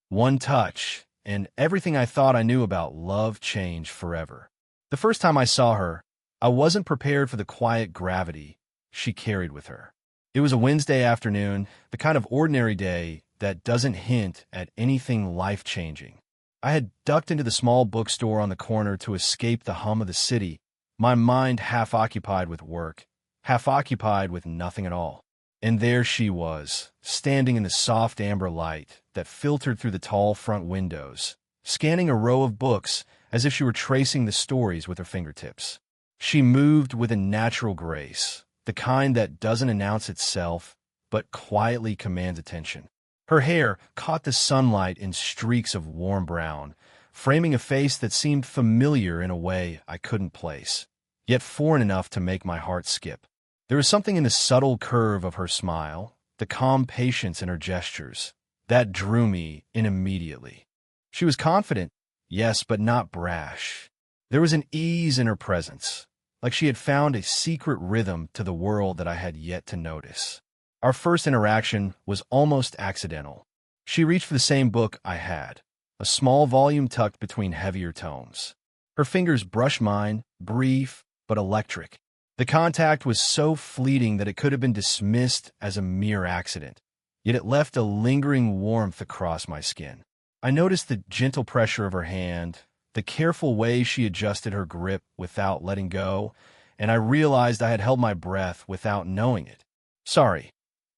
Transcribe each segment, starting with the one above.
One touch, and everything I thought I knew about love changed forever. The first time I saw her, I wasn't prepared for the quiet gravity she carried with her. It was a Wednesday afternoon, the kind of ordinary day that doesn't hint at anything life-changing. I had ducked into the small bookstore on the corner to escape the hum of the city, my mind half occupied with work, half occupied with nothing at all. And there she was, standing in the soft amber light that filtered through the tall front windows, scanning a row of books as if she were tracing the stories with her fingertips. She moved with a natural grace, the kind that doesn't announce itself, but quietly commands attention. Her hair caught the sunlight in streaks of warm brown, framing a face that seemed familiar in a way I couldn't place, yet foreign enough to make my heart skip. There was something in the subtle curve of her smile, the calm patience in her gestures, that drew me in immediately. She was confident, yes, but not brash. There was an ease in her presence, like she had found a secret rhythm to the world that I had yet to notice. Our first interaction was almost accidental. She reached for the same book I had, a small volume tucked between heavier tomes. Her fingers brushed mine, brief but electric. The contact was so fleeting that it could have been dismissed as a mere accident, yet it left a lingering warmth across my skin. I noticed the gentle pressure of her hand, the careful way she adjusted her grip without letting go, and I realized I had held my breath without knowing it. "Sorry,"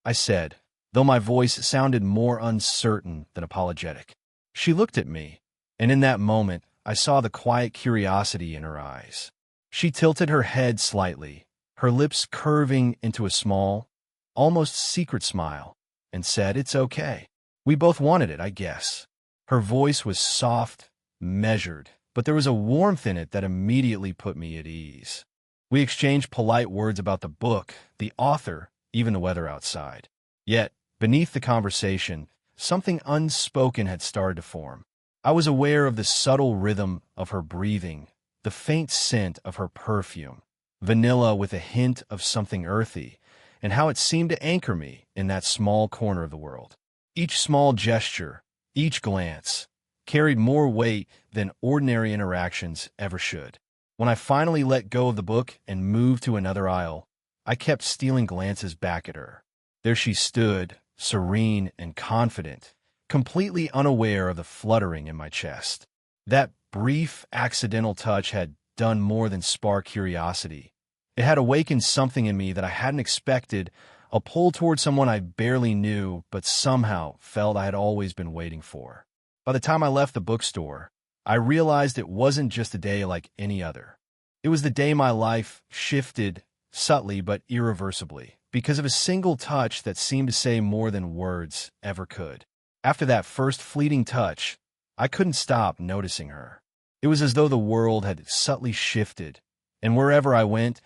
I said, though my voice sounded more uncertain than apologetic. She looked at me, and in that moment I saw the quiet curiosity in her eyes. She tilted her head slightly, her lips curving into a small, almost secret smile, and said, "It's okay. We both wanted it, I guess." Her voice was soft, measured, but there was a warmth in it that immediately put me at ease. We exchanged polite words about the book, the author, even the weather outside. Yet, beneath the conversation, something unspoken had started to form. I was aware of the subtle rhythm of her breathing, the faint scent of her perfume, vanilla with a hint of something earthy, and how it seemed to anchor me in that small corner of the world. Each small gesture, each glance, carried more weight than ordinary interactions ever should. When I finally let go of the book and moved to another aisle, I kept stealing glances back at her. There she stood, serene and confident, completely unaware of the fluttering in my chest. That brief, accidental touch had done more than spark curiosity. It had awakened something in me that I hadn't expected, a pull toward someone I barely knew, but somehow felt I had always been waiting for. By the time I left the bookstore, I realized it wasn't just a day like any other. It was the day my life shifted, subtly but irreversibly, because of a single touch that seemed to say more than words ever could. After that first fleeting touch, I couldn't stop noticing her. It was as though the world had subtly shifted, and wherever I went,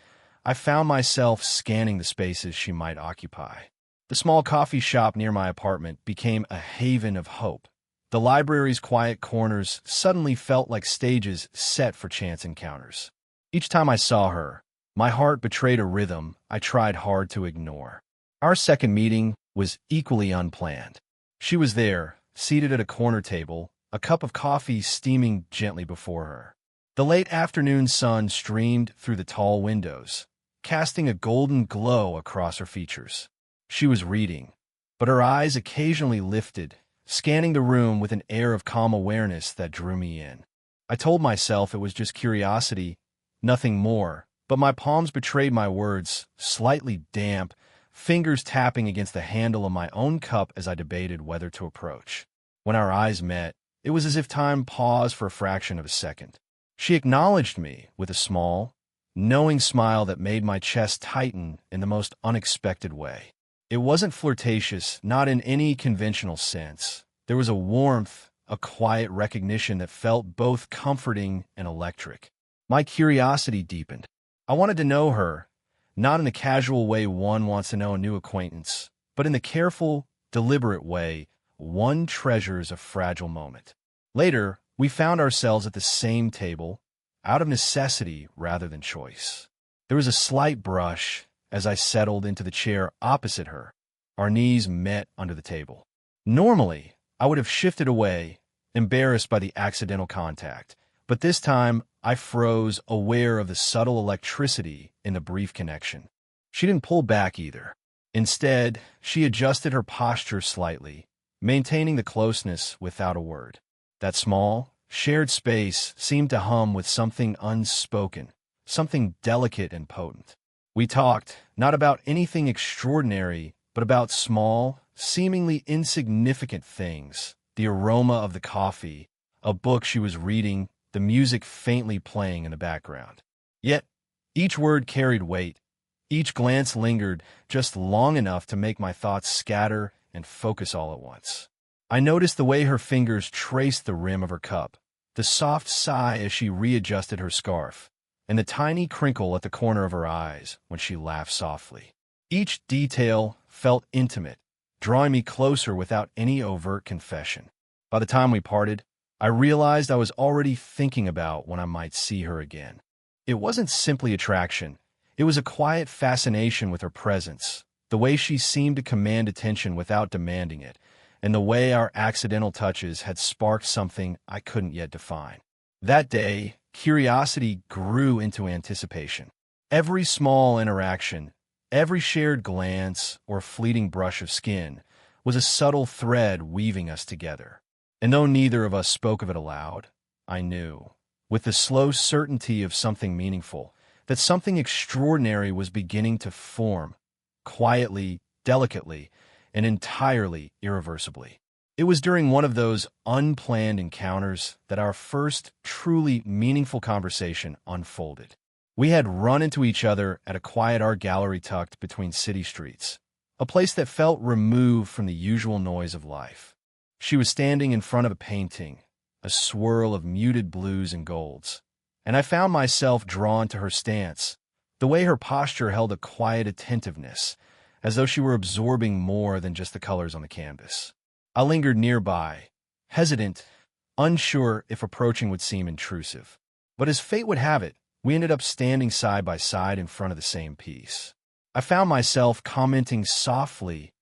I found myself scanning the spaces she might occupy. The small coffee shop near my apartment became a haven of hope. The library's quiet corners suddenly felt like stages set for chance encounters. Each time I saw her, my heart betrayed a rhythm I tried hard to ignore. Our second meeting was equally unplanned. She was there, seated at a corner table, a cup of coffee steaming gently before her. The late afternoon sun streamed through the tall windows, casting a golden glow across her features. She was reading, but her eyes occasionally lifted, scanning the room with an air of calm awareness that drew me in. I told myself it was just curiosity, nothing more, but my palms betrayed my words, slightly damp, fingers tapping against the handle of my own cup as I debated whether to approach. When our eyes met, it was as if time paused for a fraction of a second. She acknowledged me with a small, knowing smile that made my chest tighten in the most unexpected way. It wasn't flirtatious, not in any conventional sense. There was a warmth, a quiet recognition that felt both comforting and electric. My curiosity deepened. I wanted to know her, not in the casual way one wants to know a new acquaintance, but in the careful, deliberate way one treasures a fragile moment. Later, we found ourselves at the same table, out of necessity rather than choice. There was a slight brush as I settled into the chair opposite her. Our knees met under the table. Normally, I would have shifted away, embarrassed by the accidental contact. But this time, I froze, aware of the subtle electricity in the brief connection. She didn't pull back either. Instead, she adjusted her posture slightly, maintaining the closeness without a word. That small, shared space seemed to hum with something unspoken, something delicate and potent. We talked, not about anything extraordinary, but about small, seemingly insignificant things: the aroma of the coffee, a book she was reading, the music faintly playing in the background. Yet, each word carried weight. Each glance lingered just long enough to make my thoughts scatter and focus all at once. I noticed the way her fingers traced the rim of her cup, the soft sigh as she readjusted her scarf, and the tiny crinkle at the corner of her eyes when she laughed softly. Each detail felt intimate, drawing me closer without any overt confession. By the time we parted, I realized I was already thinking about when I might see her again. It wasn't simply attraction. It was a quiet fascination with her presence, the way she seemed to command attention without demanding it, and the way our accidental touches had sparked something I couldn't yet define. That day, curiosity grew into anticipation. Every small interaction, every shared glance or fleeting brush of skin was a subtle thread weaving us together. And though neither of us spoke of it aloud, I knew, with the slow certainty of something meaningful, that something extraordinary was beginning to form, quietly, delicately, and entirely irreversibly. It was during one of those unplanned encounters that our first truly meaningful conversation unfolded. We had run into each other at a quiet art gallery tucked between city streets, a place that felt removed from the usual noise of life. She was standing in front of a painting, a swirl of muted blues and golds, and I found myself drawn to her stance, the way her posture held a quiet attentiveness, as though she were absorbing more than just the colors on the canvas. I lingered nearby, hesitant, unsure if approaching would seem intrusive. But as fate would have it, we ended up standing side by side in front of the same piece. I found myself commenting softly,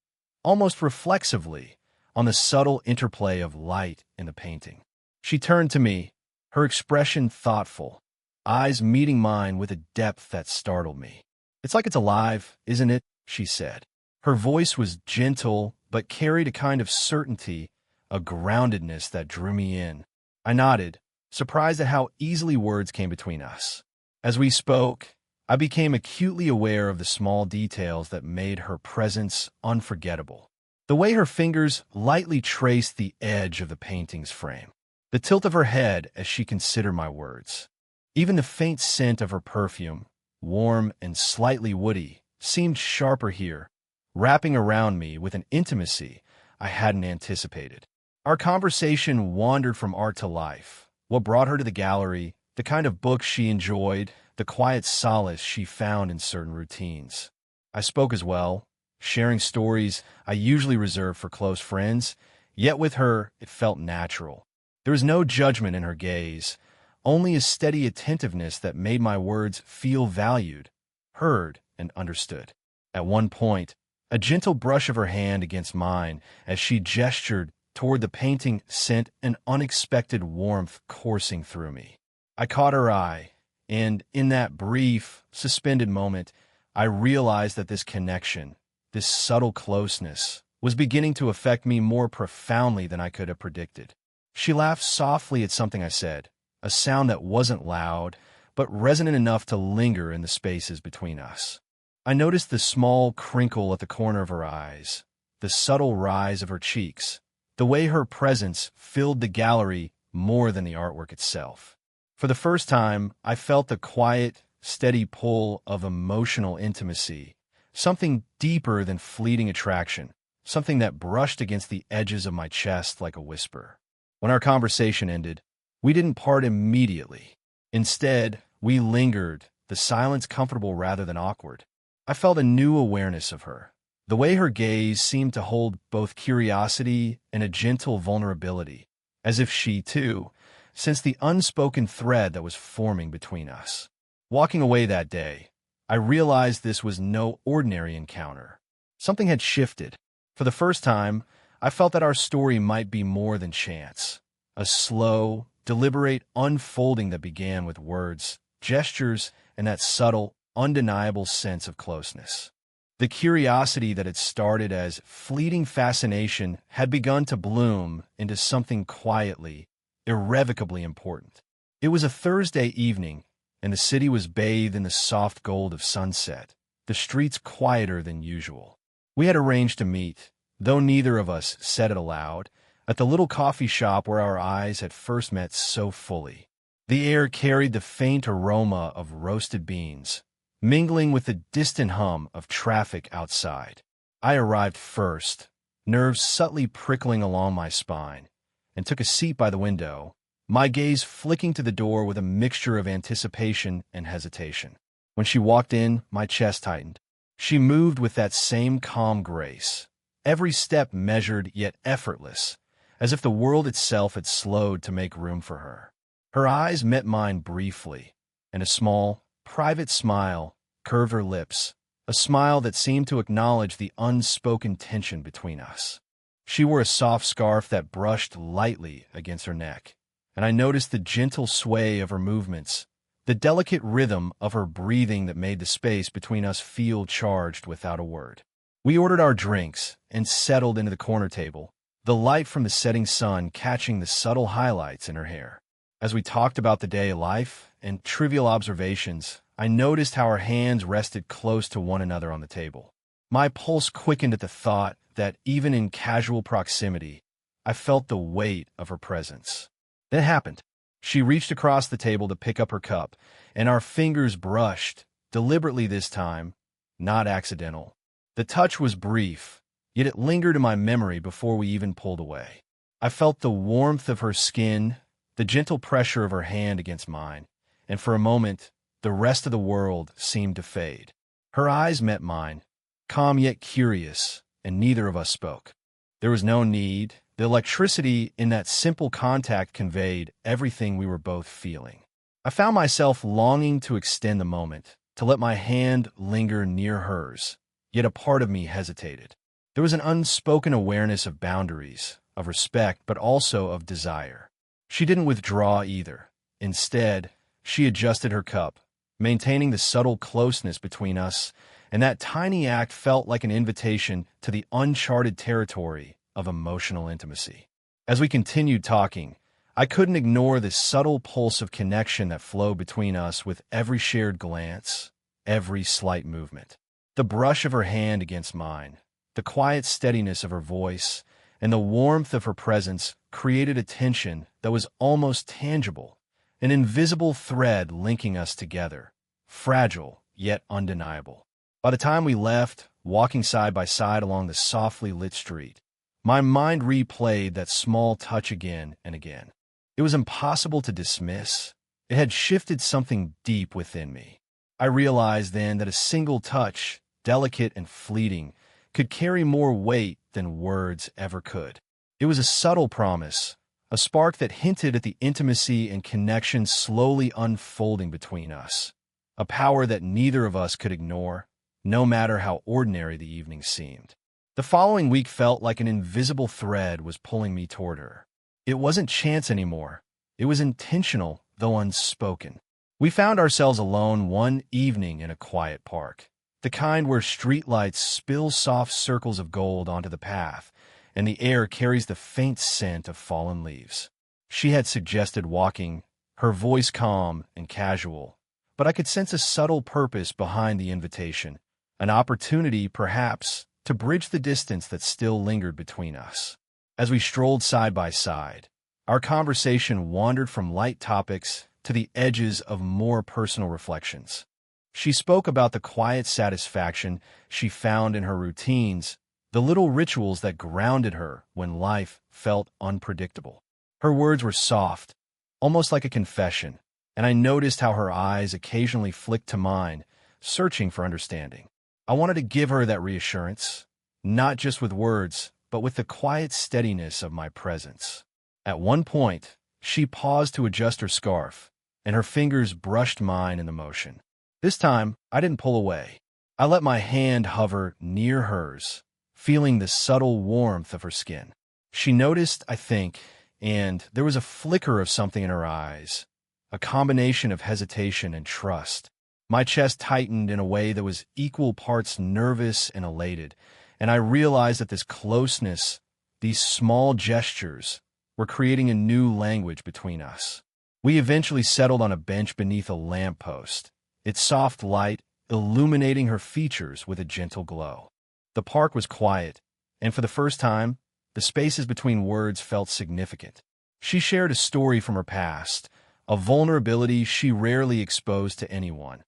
almost reflexively, on the subtle interplay of light in the painting. She turned to me, her expression thoughtful, eyes meeting mine with a depth that startled me. "It's like it's alive, isn't it?" she said. Her voice was gentle, but carried a kind of certainty, a groundedness that drew me in. I nodded, surprised at how easily words came between us. As we spoke, I became acutely aware of the small details that made her presence unforgettable. The way her fingers lightly traced the edge of the painting's frame, the tilt of her head as she considered my words. Even the faint scent of her perfume, warm and slightly woody, seemed sharper here, wrapping around me with an intimacy I hadn't anticipated. Our conversation wandered from art to life, what brought her to the gallery, the kind of books she enjoyed, the quiet solace she found in certain routines. I spoke as well, sharing stories I usually reserve for close friends, yet with her it felt natural. There was no judgment in her gaze, only a steady attentiveness that made my words feel valued, heard, and understood. At one point, a gentle brush of her hand against mine as she gestured toward the painting sent an unexpected warmth coursing through me. I caught her eye, and in that brief, suspended moment, I realized that this connection, this subtle closeness, was beginning to affect me more profoundly than I could have predicted. She laughed softly at something I said, a sound that wasn't loud, but resonant enough to linger in the spaces between us. I noticed the small crinkle at the corner of her eyes, the subtle rise of her cheeks, the way her presence filled the gallery more than the artwork itself. For the first time, I felt the quiet, steady pull of emotional intimacy, something deeper than fleeting attraction, something that brushed against the edges of my chest like a whisper. When our conversation ended, we didn't part immediately. Instead, we lingered, the silence comfortable rather than awkward. I felt a new awareness of her. The way her gaze seemed to hold both curiosity and a gentle vulnerability, as if she, too, sensed the unspoken thread that was forming between us. Walking away that day, I realized this was no ordinary encounter. Something had shifted. For the first time, I felt that our story might be more than chance, a slow, deliberate unfolding that began with words, gestures, and that subtle, undeniable sense of closeness. The curiosity that had started as fleeting fascination had begun to bloom into something quietly, irrevocably important. It was a Thursday evening, and the city was bathed in the soft gold of sunset, the streets quieter than usual. We had arranged to meet, though neither of us said it aloud, at the little coffee shop where our eyes had first met so fully. The air carried the faint aroma of roasted beans, mingling with the distant hum of traffic outside. I arrived first, nerves subtly prickling along my spine, and took a seat by the window, my gaze flicking to the door with a mixture of anticipation and hesitation. When she walked in, my chest tightened. She moved with that same calm grace, every step measured yet effortless, as if the world itself had slowed to make room for her. Her eyes met mine briefly, and a small, private smile curved her lips, a smile that seemed to acknowledge the unspoken tension between us. She wore a soft scarf that brushed lightly against her neck, and I noticed the gentle sway of her movements, the delicate rhythm of her breathing that made the space between us feel charged without a word. We ordered our drinks and settled into the corner table, the light from the setting sun catching the subtle highlights in her hair. As we talked about the day of life and trivial observations, I noticed how our hands rested close to one another on the table. My pulse quickened at the thought that even in casual proximity, I felt the weight of her presence. Then it happened. She reached across the table to pick up her cup, and our fingers brushed, deliberately this time, not accidental. The touch was brief, yet it lingered in my memory before we even pulled away. I felt the warmth of her skin, the gentle pressure of her hand against mine, and for a moment, the rest of the world seemed to fade. Her eyes met mine, calm yet curious, and neither of us spoke. There was no need. The electricity in that simple contact conveyed everything we were both feeling. I found myself longing to extend the moment, to let my hand linger near hers, yet a part of me hesitated. There was an unspoken awareness of boundaries, of respect, but also of desire. She didn't withdraw either. Instead, she adjusted her cup, maintaining the subtle closeness between us, and that tiny act felt like an invitation to the uncharted territory of emotional intimacy. As we continued talking, I couldn't ignore the subtle pulse of connection that flowed between us with every shared glance, every slight movement. The brush of her hand against mine, the quiet steadiness of her voice, and the warmth of her presence created a tension that was almost tangible, an invisible thread linking us together, fragile yet undeniable. By the time we left, walking side by side along the softly lit street, my mind replayed that small touch again and again. It was impossible to dismiss. It had shifted something deep within me. I realized then that a single touch, delicate and fleeting, could carry more weight than words ever could. It was a subtle promise, a spark that hinted at the intimacy and connection slowly unfolding between us, a power that neither of us could ignore, no matter how ordinary the evening seemed. The following week felt like an invisible thread was pulling me toward her. It wasn't chance anymore. It was intentional, though unspoken. We found ourselves alone one evening in a quiet park, the kind where streetlights spill soft circles of gold onto the path, and the air carries the faint scent of fallen leaves. She had suggested walking, her voice calm and casual, but I could sense a subtle purpose behind the invitation, an opportunity, perhaps, to bridge the distance that still lingered between us. As we strolled side by side, our conversation wandered from light topics to the edges of more personal reflections. She spoke about the quiet satisfaction she found in her routines, the little rituals that grounded her when life felt unpredictable. Her words were soft, almost like a confession, and I noticed how her eyes occasionally flicked to mine, searching for understanding. I wanted to give her that reassurance, not just with words, but with the quiet steadiness of my presence. At one point, she paused to adjust her scarf, and her fingers brushed mine in the motion. This time, I didn't pull away. I let my hand hover near hers, feeling the subtle warmth of her skin. She noticed, I think, and there was a flicker of something in her eyes, a combination of hesitation and trust. My chest tightened in a way that was equal parts nervous and elated, and I realized that this closeness, these small gestures, were creating a new language between us. We eventually settled on a bench beneath a lamppost, its soft light illuminating her features with a gentle glow. The park was quiet, and for the first time, the spaces between words felt significant. She shared a story from her past, a vulnerability she rarely exposed to anyone,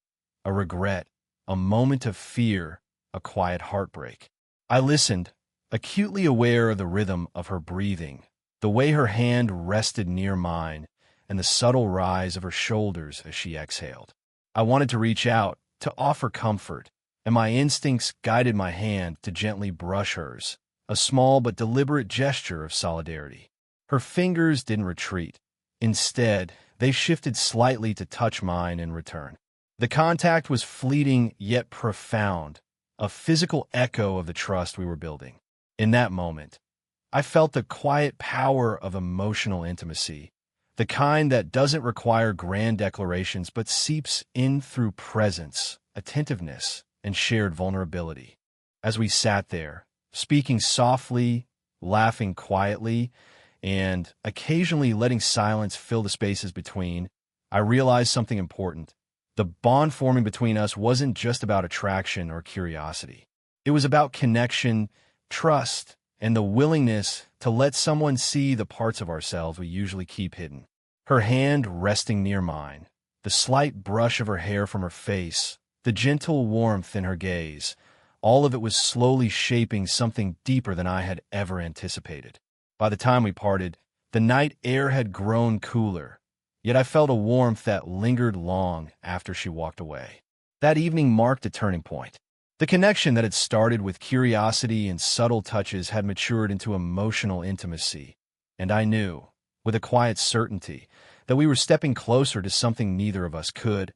a regret, a moment of fear, a quiet heartbreak. I listened, acutely aware of the rhythm of her breathing, the way her hand rested near mine, and the subtle rise of her shoulders as she exhaled. I wanted to reach out, to offer comfort, and my instincts guided my hand to gently brush hers, a small but deliberate gesture of solidarity. Her fingers didn't retreat. Instead, they shifted slightly to touch mine in return. The contact was fleeting yet profound, a physical echo of the trust we were building. In that moment, I felt the quiet power of emotional intimacy, the kind that doesn't require grand declarations but seeps in through presence, attentiveness, and shared vulnerability. As we sat there, speaking softly, laughing quietly, and occasionally letting silence fill the spaces between, I realized something important. The bond forming between us wasn't just about attraction or curiosity. It was about connection, trust, and the willingness to let someone see the parts of ourselves we usually keep hidden. Her hand resting near mine, the slight brush of her hair from her face, the gentle warmth in her gaze, all of it was slowly shaping something deeper than I had ever anticipated. By the time we parted, the night air had grown cooler, yet I felt a warmth that lingered long after she walked away. That evening marked a turning point. The connection that had started with curiosity and subtle touches had matured into emotional intimacy, and I knew, with a quiet certainty, that we were stepping closer to something neither of us could,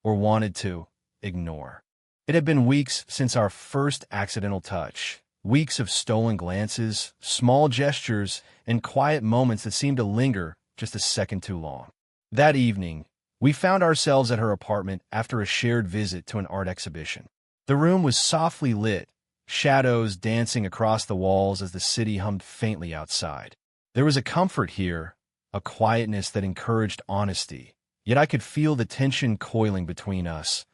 or wanted to, ignore. It had been weeks since our first accidental touch, weeks of stolen glances, small gestures, and quiet moments that seemed to linger just a second too long. That evening, we found ourselves at her apartment after a shared visit to an art exhibition. The room was softly lit, shadows dancing across the walls as the city hummed faintly outside. There was a comfort here, a quietness that encouraged honesty, yet I could feel the tension coiling between us,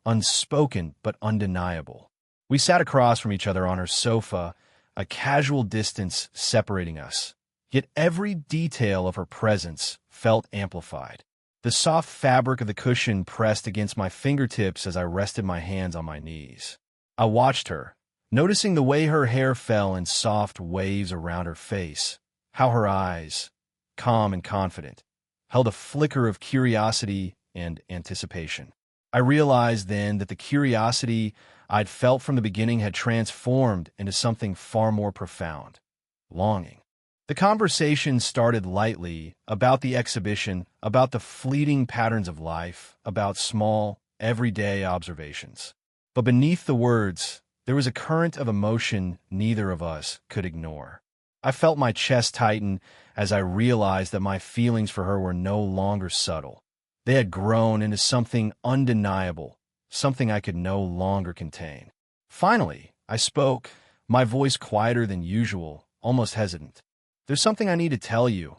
unspoken but undeniable. We sat across from each other on her sofa, a casual distance separating us, yet every detail of her presence felt amplified. The soft fabric of the cushion pressed against my fingertips as I rested my hands on my knees. I watched her, noticing the way her hair fell in soft waves around her face, how her eyes, calm and confident, held a flicker of curiosity and anticipation. I realized then that the curiosity I'd felt from the beginning had transformed into something far more profound, longing. The conversation started lightly about the exhibition, about the fleeting patterns of life, about small, everyday observations. But beneath the words, there was a current of emotion neither of us could ignore. I felt my chest tighten as I realized that my feelings for her were no longer subtle. They had grown into something undeniable, something I could no longer contain. Finally, I spoke, my voice quieter than usual, almost hesitant. "There's something I need to tell you,"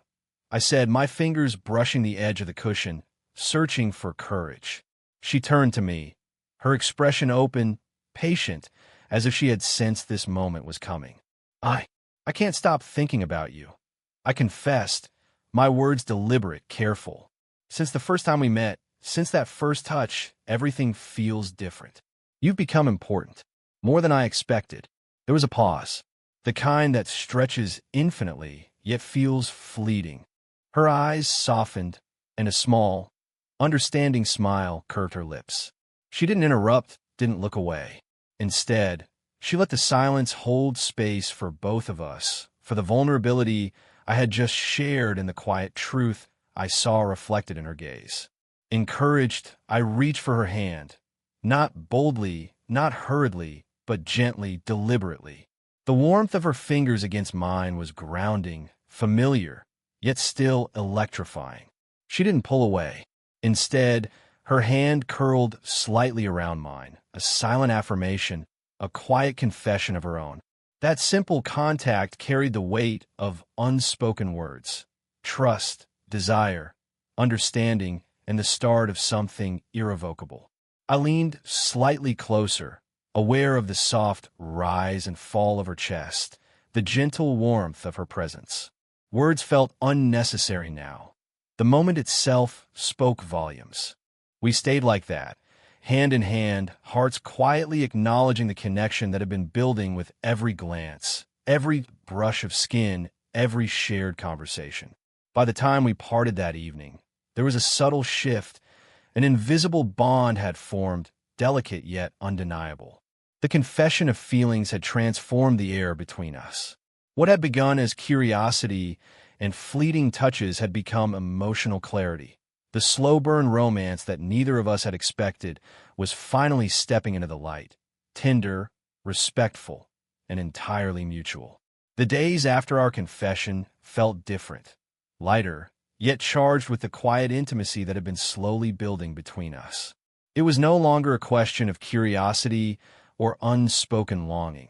I said, my fingers brushing the edge of the cushion, searching for courage. She turned to me, her expression open, patient, as if she had sensed this moment was coming. I can't stop thinking about you," I confessed, my words deliberate, careful. "Since the first time we met, since that first touch, everything feels different. You've become important, more than I expected." There was a pause, the kind that stretches infinitely, yet feels fleeting. Her eyes softened, and a small, understanding smile curved her lips. She didn't interrupt, didn't look away. Instead, she let the silence hold space for both of us, for the vulnerability I had just shared and the quiet truth I saw reflected in her gaze. Encouraged, I reached for her hand, not boldly, not hurriedly, but gently, deliberately. The warmth of her fingers against mine was grounding, familiar, yet still electrifying. She didn't pull away. Instead, her hand curled slightly around mine, a silent affirmation, a quiet confession of her own. That simple contact carried the weight of unspoken words: trust, desire, understanding, and the start of something irrevocable. I leaned slightly closer, aware of the soft rise and fall of her chest, the gentle warmth of her presence. Words felt unnecessary now. The moment itself spoke volumes. We stayed like that, hand in hand, hearts quietly acknowledging the connection that had been building with every glance, every brush of skin, every shared conversation. By the time we parted that evening, there was a subtle shift. An invisible bond had formed, delicate yet undeniable. The confession of feelings had transformed the air between us. What had begun as curiosity and fleeting touches had become emotional clarity. The slow-burn romance that neither of us had expected was finally stepping into the light, tender, respectful, and entirely mutual. The days after our confession felt different, lighter, yet charged with the quiet intimacy that had been slowly building between us. It was no longer a question of curiosity or unspoken longing.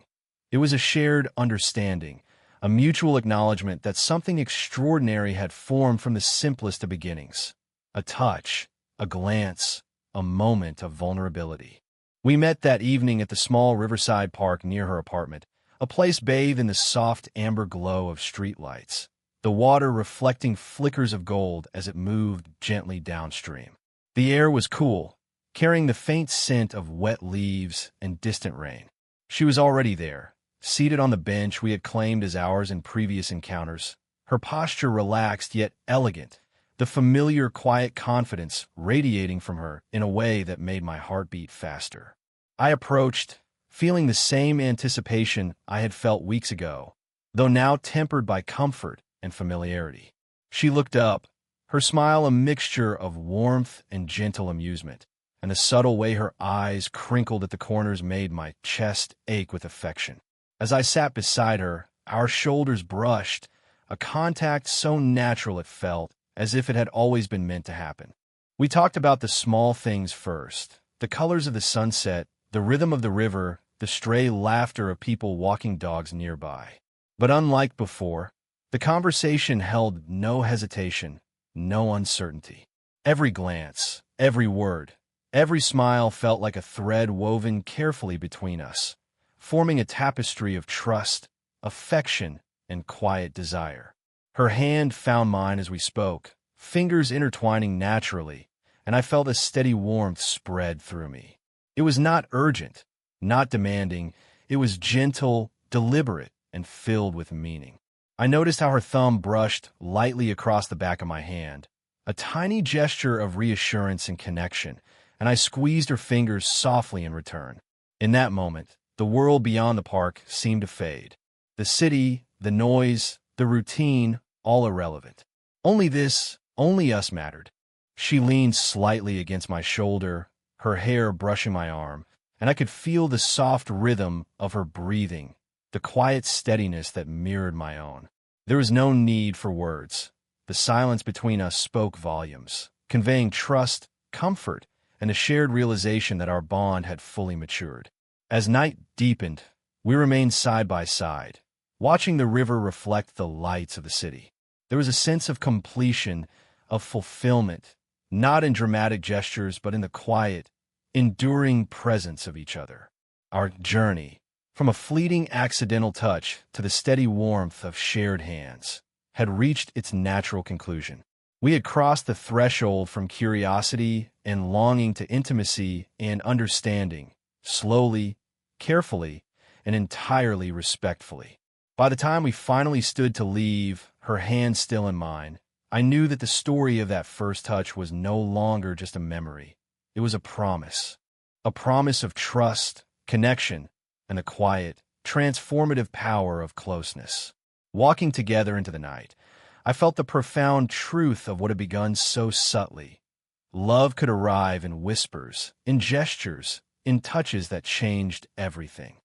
It was a shared understanding, a mutual acknowledgement that something extraordinary had formed from the simplest of beginnings. A touch, a glance, a moment of vulnerability. We met that evening at the small riverside park near her apartment, a place bathed in the soft amber glow of streetlights, the water reflecting flickers of gold as it moved gently downstream. The air was cool, carrying the faint scent of wet leaves and distant rain. She was already there, seated on the bench we had claimed as ours in previous encounters, her posture relaxed yet elegant, the familiar quiet confidence radiating from her in a way that made my heart beat faster. I approached, feeling the same anticipation I had felt weeks ago, though now tempered by comfort and familiarity. She looked up, her smile a mixture of warmth and gentle amusement, and the subtle way her eyes crinkled at the corners made my chest ache with affection. As I sat beside her, our shoulders brushed, a contact so natural it felt, as if it had always been meant to happen. We talked about the small things first, the colors of the sunset, the rhythm of the river, the stray laughter of people walking dogs nearby. But unlike before, the conversation held no hesitation, no uncertainty. Every glance, every word, every smile felt like a thread woven carefully between us, forming a tapestry of trust, affection, and quiet desire. Her hand found mine as we spoke, fingers intertwining naturally, and I felt a steady warmth spread through me. It was not urgent, not demanding. It was gentle, deliberate, and filled with meaning. I noticed how her thumb brushed lightly across the back of my hand, a tiny gesture of reassurance and connection, and I squeezed her fingers softly in return. In that moment, the world beyond the park seemed to fade. The city, the noise, the routine, all irrelevant. Only us mattered. She leaned slightly against my shoulder, her hair brushing my arm, and I could feel the soft rhythm of her breathing, the quiet steadiness that mirrored my own. There was no need for words. The silence between us spoke volumes, conveying trust, comfort, and a shared realization that our bond had fully matured. As night deepened, we remained side by side, watching the river reflect the lights of the city. There was a sense of completion, of fulfillment, not in dramatic gestures, but in the quiet, enduring presence of each other. Our journey, from a fleeting accidental touch to the steady warmth of shared hands, had reached its natural conclusion. We had crossed the threshold from curiosity and longing to intimacy and understanding, slowly, carefully, and entirely respectfully. By the time we finally stood to leave, her hand still in mine, I knew that the story of that first touch was no longer just a memory. It was a promise of trust, connection, and the quiet, transformative power of closeness. Walking together into the night, I felt the profound truth of what had begun so subtly. Love could arrive in whispers, in gestures, in touches that changed everything.